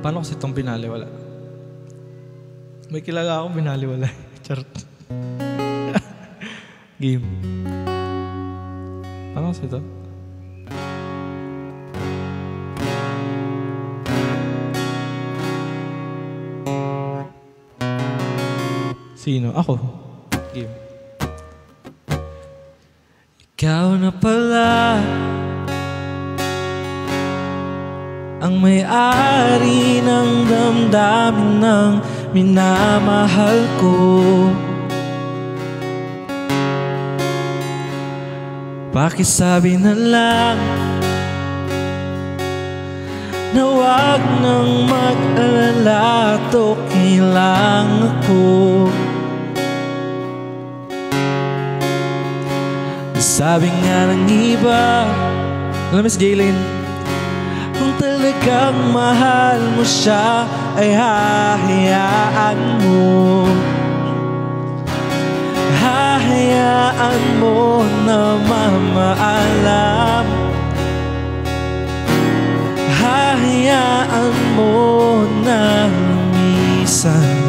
Paano kasi itong binaliwala? May kilala akong binaliwala. Charot. Game. Paano kasi ito? Sino? Ako. Game. Ikaw na pala ang may-ari ng damdamin ng minamahal ko. Pakisabi na lang na wag nang mag-alala, okay lang ako. Sabi nga ng iba, alam mo si Jaylin, kung talagang mahal mo siya ay hahayaan mo. Hahayaan mo na mamaalam. Hahayaan mo na lumisan.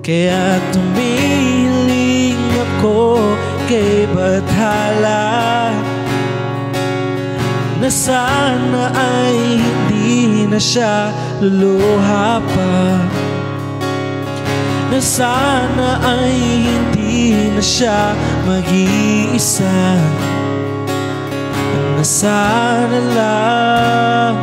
Kaya tumiling ako kay Bathala na sana ay hindi na siya luluha pa, na sana ay hindi na siya mag-iisa, na sana lang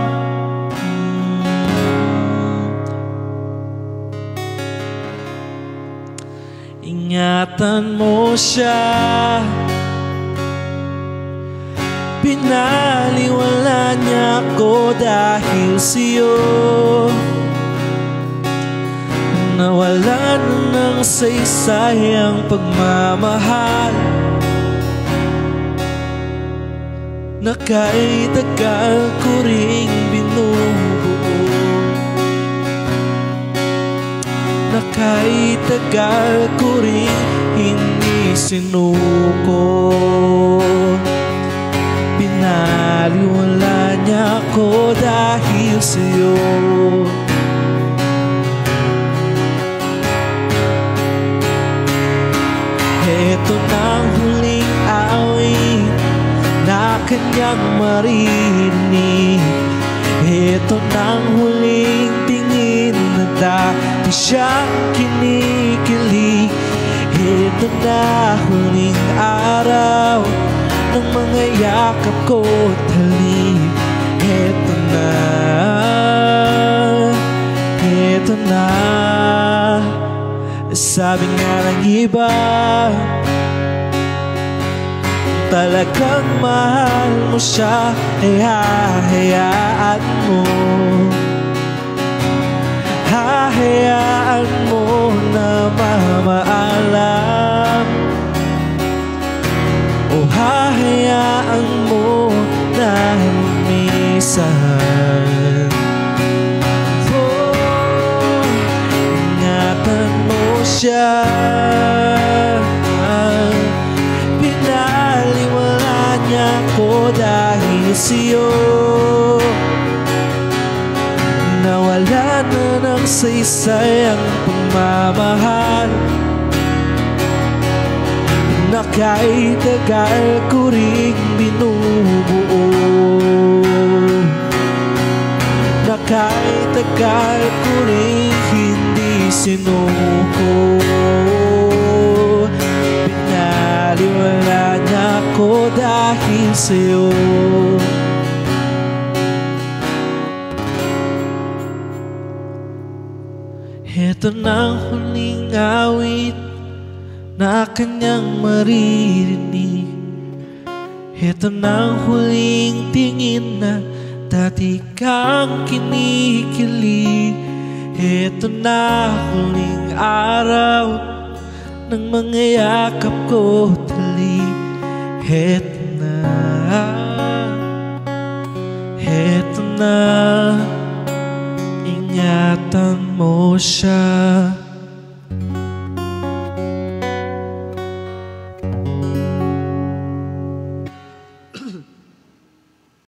ingatan mo siya. Pinaliwala niya ako dahil sa'yo. Nawala na ng saysay ang pagmamahal na kahit tagal ko ring binubuo, na kahit tagal ko rin hindi sinuko. Pinaliwala niya ako dahil sa'yo. Ito na ang huling awit na kanyang maririnig. Ito na ang huling tingin na dati siyang kinikilig. Ito na huling araw ng mga yakap ko at halik. Ito na, ito na. Sabi nga ng iba, talagang mahal mo siya ay hahayaan mo. Hahayaan mo na mamaalam, o hahayaan mo na lumisan. Oh, ingatan mo siya. Pinaliwala niya ako dahil sa'yo. Nawala na ng saysay ang pagmamahal na kahit tagal ko ring binubuo, na kahit tagal ko ring hindi sinuko. Pinaliwala niya ako dahil sa'yo. Ito na ang huling awit na kanyang maririnig. Ito na ang huling tingin na dati kang kinikilig. Ito na huling araw ng mga yakap ko at halik. Ito na.